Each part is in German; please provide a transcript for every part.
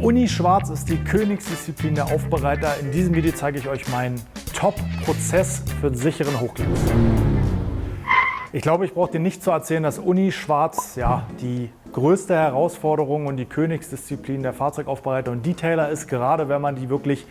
Uni Schwarz ist die Königsdisziplin der Aufbereiter. In diesem Video zeige ich euch meinen Top-Prozess für einen sicheren Hochglanz. Ich glaube, ich brauche dir nicht zu erzählen, dass Uni Schwarz ja die größte Herausforderung und die Königsdisziplin der Fahrzeugaufbereiter und Detailer ist, gerade wenn man die wirklich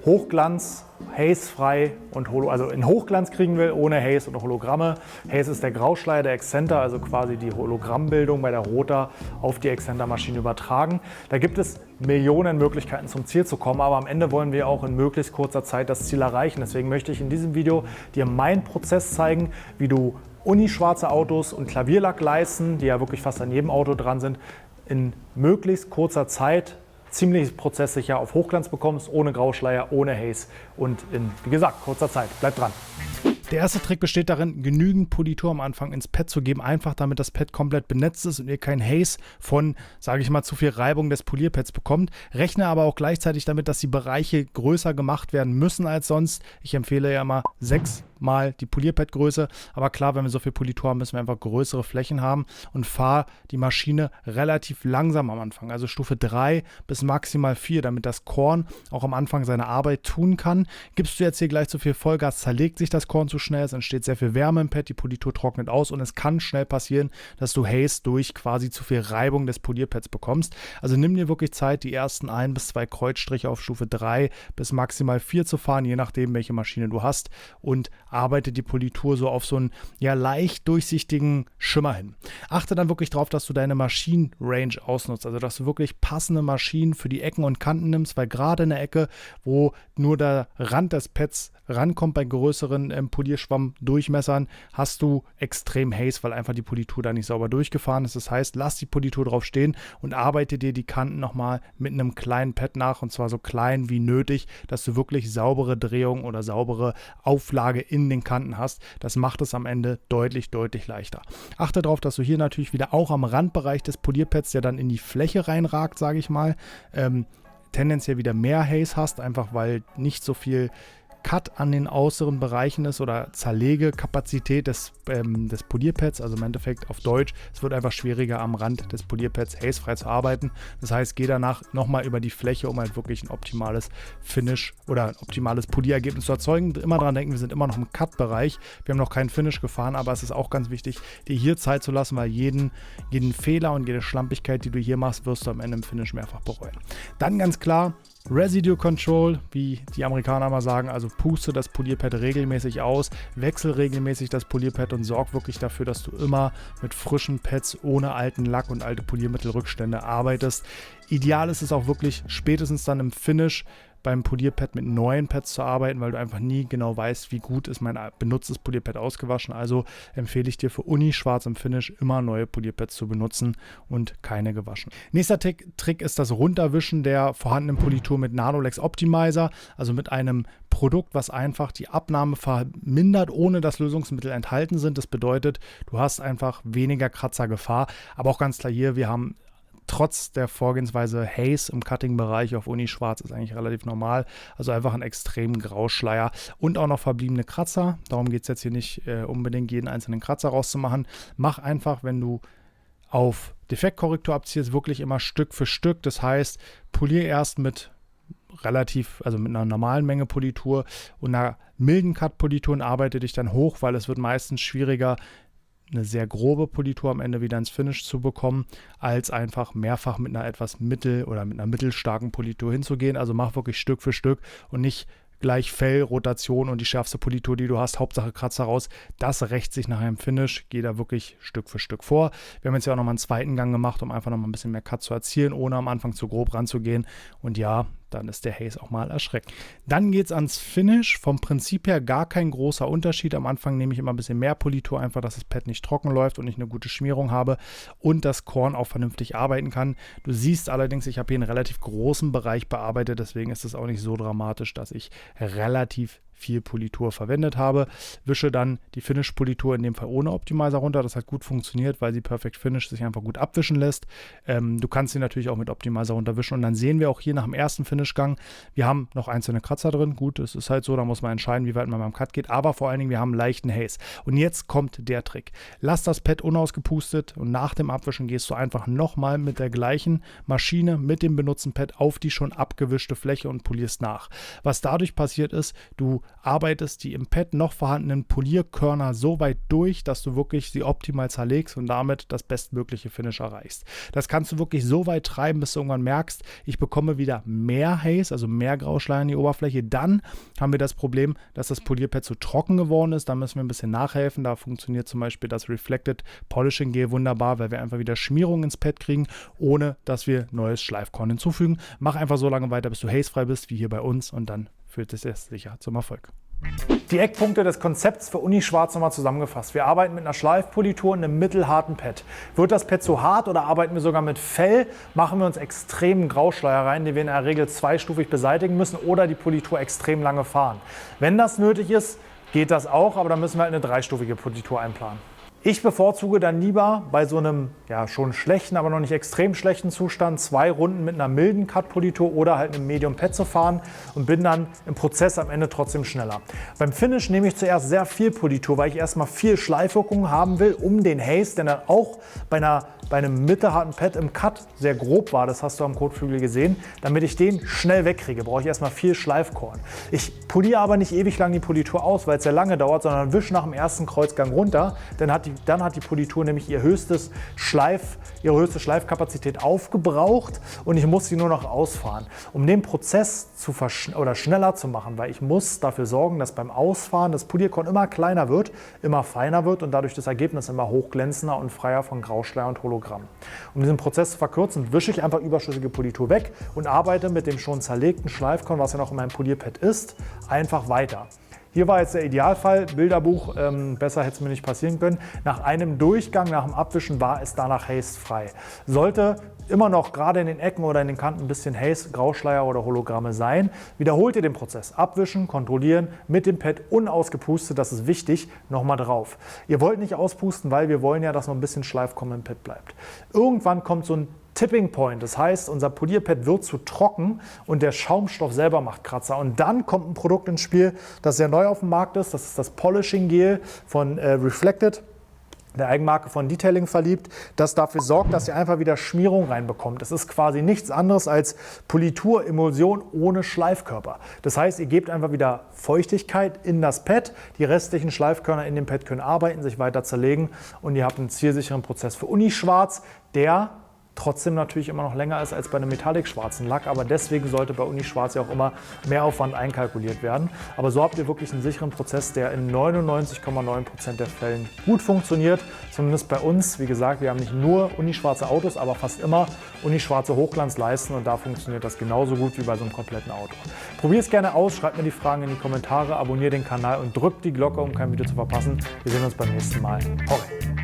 Hochglanz, Haze-frei und also in Hochglanz kriegen will, ohne Haze und Hologramme. Haze ist der Grauschleier der Exzenter, also quasi die Hologrammbildung bei der Rota auf die Exzenter-Maschine übertragen. Da gibt es Millionen Möglichkeiten zum Ziel zu kommen, aber am Ende wollen wir auch in möglichst kurzer Zeit das Ziel erreichen. Deswegen möchte ich in diesem Video dir meinen Prozess zeigen, wie du unischwarze Autos und Klavierlackleisten, die ja wirklich fast an jedem Auto dran sind, in möglichst kurzer Zeit ziemlich prozesssicher auf Hochglanz bekommst, ohne Grauschleier, ohne Haze und in, wie gesagt, kurzer Zeit. Bleib dran. Der erste Trick besteht darin, genügend Politur am Anfang ins Pad zu geben, einfach damit das Pad komplett benetzt ist und ihr kein Haze von, sage ich mal, zu viel Reibung des Polierpads bekommt. Rechne aber auch gleichzeitig damit, dass die Bereiche größer gemacht werden müssen als sonst. Ich empfehle ja immer 6 mal die Polierpadgröße, aber klar, wenn wir so viel Politur haben, müssen wir einfach größere Flächen haben und fahr die Maschine relativ langsam am Anfang, also Stufe 3 bis maximal 4, damit das Korn auch am Anfang seine Arbeit tun kann. Gibst du jetzt hier gleich zu viel Vollgas, zerlegt sich das Korn zu schnell, es entsteht sehr viel Wärme im Pad, die Politur trocknet aus und es kann schnell passieren, dass du Haze durch quasi zu viel Reibung des Polierpads bekommst. Also nimm dir wirklich Zeit, die ersten 1 bis 2 Kreuzstriche auf Stufe 3 bis maximal 4 zu fahren, je nachdem, welche Maschine du hast, und arbeite die Politur so auf so einen ja leicht durchsichtigen Schimmer hin. Achte dann wirklich darauf, dass du deine Maschinenrange ausnutzt, also dass du wirklich passende Maschinen für die Ecken und Kanten nimmst, weil gerade in der Ecke, wo nur der Rand des Pads rankommt bei größeren Polierschwamm-Durchmessern, hast du extrem Haze, weil einfach die Politur da nicht sauber durchgefahren ist. Das heißt, lass die Politur drauf stehen und arbeite dir die Kanten nochmal mit einem kleinen Pad nach, und zwar so klein wie nötig, dass du wirklich saubere Drehung oder saubere Auflage in den Kanten hast. Das macht es am Ende deutlich, deutlich leichter. Achte darauf, dass du hier natürlich wieder auch am Randbereich des Polierpads, der dann in die Fläche reinragt, sage ich mal, tendenziell wieder mehr Haze hast, einfach weil nicht so viel Cut an den äußeren Bereichen ist oder Zerlegekapazität des Polierpads, also im Endeffekt auf Deutsch, es wird einfach schwieriger am Rand des Polierpads hazefrei zu arbeiten. Das heißt, geh danach nochmal über die Fläche, um halt wirklich ein optimales Finish oder ein optimales Polierergebnis zu erzeugen. Immer dran denken, wir sind immer noch im Cut-Bereich, wir haben noch keinen Finish gefahren, aber es ist auch ganz wichtig, dir hier Zeit zu lassen, weil jeden Fehler und jede Schlampigkeit, die du hier machst, wirst du am Ende im Finish mehrfach bereuen. Dann ganz klar, Residue Control, wie die Amerikaner mal sagen, also puste das Polierpad regelmäßig aus, wechsel regelmäßig das Polierpad und sorg wirklich dafür, dass du immer mit frischen Pads ohne alten Lack und alte Poliermittelrückstände arbeitest. Ideal ist es auch wirklich spätestens dann im Finish beim Polierpad mit neuen Pads zu arbeiten, weil du einfach nie genau weißt, wie gut ist mein benutztes Polierpad ausgewaschen. Also empfehle ich dir für Uni Schwarz im Finish immer neue Polierpads zu benutzen und keine gewaschen. Nächster Trick ist das Runterwischen der vorhandenen Politur mit Nanolex Optimizer, also mit einem Produkt, was einfach die Abnahme vermindert, ohne dass Lösungsmittel enthalten sind. Das bedeutet, du hast einfach weniger Kratzergefahr. Aber auch ganz klar hier, wir haben trotz der Vorgehensweise Haze im Cutting-Bereich auf Uni Schwarz ist eigentlich relativ normal. Also einfach einen extremen Grauschleier und auch noch verbliebene Kratzer. Darum geht es jetzt hier nicht unbedingt, jeden einzelnen Kratzer rauszumachen. Mach einfach, wenn du auf Defektkorrektur abziehst, wirklich immer Stück für Stück. Das heißt, polier erst mit mit einer normalen Menge Politur und einer milden Cut-Politur und arbeite dich dann hoch, weil es wird meistens schwieriger, eine sehr grobe Politur am Ende wieder ins Finish zu bekommen, als einfach mehrfach mit einer etwas mit einer mittelstarken Politur hinzugehen. Also mach wirklich Stück für Stück und nicht gleich Fellrotation und die schärfste Politur, die du hast, Hauptsache Kratzer raus. Das rächt sich nach einem Finish. Geh da wirklich Stück für Stück vor. Wir haben jetzt ja auch nochmal einen zweiten Gang gemacht, um einfach nochmal ein bisschen mehr Cut zu erzielen, ohne am Anfang zu grob ranzugehen. Und ja, dann ist der Haze auch mal erschreckend. Dann geht es ans Finish. Vom Prinzip her gar kein großer Unterschied. Am Anfang nehme ich immer ein bisschen mehr Politur, einfach, dass das Pad nicht trocken läuft und ich eine gute Schmierung habe und das Korn auch vernünftig arbeiten kann. Du siehst allerdings, ich habe hier einen relativ großen Bereich bearbeitet, deswegen ist es auch nicht so dramatisch, dass ich relativ viel Politur verwendet habe. Wische dann die Finish-Politur in dem Fall ohne Optimizer runter. Das hat gut funktioniert, weil sie Perfect Finish sich einfach gut abwischen lässt. Du kannst sie natürlich auch mit Optimizer runterwischen und dann sehen wir auch hier nach dem ersten Finish-Gang, wir haben noch einzelne Kratzer drin. Gut, es ist halt so, da muss man entscheiden, wie weit man beim Cut geht, aber vor allen Dingen, wir haben leichten Haze. Und jetzt kommt der Trick. Lass das Pad unausgepustet und nach dem Abwischen gehst du einfach nochmal mit der gleichen Maschine, mit dem benutzten Pad auf die schon abgewischte Fläche und polierst nach. Was dadurch passiert ist, du arbeitest die im Pad noch vorhandenen Polierkörner so weit durch, dass du wirklich sie optimal zerlegst und damit das bestmögliche Finish erreichst. Das kannst du wirklich so weit treiben, bis du irgendwann merkst, ich bekomme wieder mehr Haze, also mehr Grauschleier an die Oberfläche. Dann haben wir das Problem, dass das Polierpad zu trocken geworden ist. Da müssen wir ein bisschen nachhelfen. Da funktioniert zum Beispiel das Reflected Polishing Gel wunderbar, weil wir einfach wieder Schmierung ins Pad kriegen, ohne dass wir neues Schleifkorn hinzufügen. Mach einfach so lange weiter, bis du hazefrei bist, wie hier bei uns, und dann führt es erst sicher zum Erfolg. Die Eckpunkte des Konzepts für Unischwarz nochmal zusammengefasst. Wir arbeiten mit einer Schleifpolitur und einem mittelharten Pad. Wird das Pad zu hart oder arbeiten wir sogar mit Fell, machen wir uns extremen Grauschleier rein, den wir in der Regel zweistufig beseitigen müssen oder die Politur extrem lange fahren. Wenn das nötig ist, geht das auch, aber dann müssen wir halt eine dreistufige Politur einplanen. Ich bevorzuge dann lieber bei so einem schon schlechten, aber noch nicht extrem schlechten Zustand 2 Runden mit einer milden Cut-Politur oder halt einem Medium-Pad zu fahren und bin dann im Prozess am Ende trotzdem schneller. Beim Finish nehme ich zuerst sehr viel Politur, weil ich erstmal viel Schleifwirkung haben will, um den Haze, der dann auch bei einem mittelharten Pad im Cut sehr grob war, das hast du am Kotflügel gesehen, damit ich den schnell wegkriege, brauche ich erstmal viel Schleifkorn. Ich poliere aber nicht ewig lang die Politur aus, weil es sehr lange dauert, sondern wische nach dem ersten Kreuzgang runter, dann hat die Politur nämlich ihre höchste Schleifkapazität aufgebraucht und ich muss sie nur noch ausfahren. Um den Prozess schneller zu machen, weil ich muss dafür sorgen, dass beim Ausfahren das Polierkorn immer kleiner wird, immer feiner wird und dadurch das Ergebnis immer hochglänzender und freier von Grauschleier und Hologramm. Um diesen Prozess zu verkürzen, wische ich einfach überschüssige Politur weg und arbeite mit dem schon zerlegten Schleifkorn, was ja noch in meinem Polierpad ist, einfach weiter. Hier war jetzt der Idealfall, Bilderbuch, besser hätte es mir nicht passieren können. Nach einem Durchgang, nach dem Abwischen war es danach hazefrei. Sollte immer noch gerade in den Ecken oder in den Kanten ein bisschen Haze, Grauschleier oder Hologramme sein, wiederholt ihr den Prozess. Abwischen, kontrollieren, mit dem Pad unausgepustet, das ist wichtig, nochmal drauf. Ihr wollt nicht auspusten, weil wir wollen ja, dass noch ein bisschen Schleifkorn im Pad bleibt. Irgendwann kommt so ein Tipping Point, das heißt, unser Polierpad wird zu trocken und der Schaumstoff selber macht Kratzer. Und dann kommt ein Produkt ins Spiel, das sehr neu auf dem Markt ist. Das ist das Polishing Gel von Reflected, der Eigenmarke von Detailing verliebt, das dafür sorgt, dass ihr einfach wieder Schmierung reinbekommt. Das ist quasi nichts anderes als Politur-Emulsion ohne Schleifkörper. Das heißt, ihr gebt einfach wieder Feuchtigkeit in das Pad, die restlichen Schleifkörner in dem Pad können arbeiten, sich weiter zerlegen und ihr habt einen zielsicheren Prozess für Unischwarz, der trotzdem natürlich immer noch länger ist als bei einem metallic-schwarzen Lack, aber deswegen sollte bei Unischwarz ja auch immer Mehraufwand einkalkuliert werden. Aber so habt ihr wirklich einen sicheren Prozess, der in 99,9% der Fällen gut funktioniert, zumindest bei uns. Wie gesagt, wir haben nicht nur unischwarze Autos, aber fast immer unischwarze Hochglanzleisten und da funktioniert das genauso gut wie bei so einem kompletten Auto. Probiert es gerne aus, schreibt mir die Fragen in die Kommentare, abonniert den Kanal und drückt die Glocke, um kein Video zu verpassen. Wir sehen uns beim nächsten Mal. Hoi!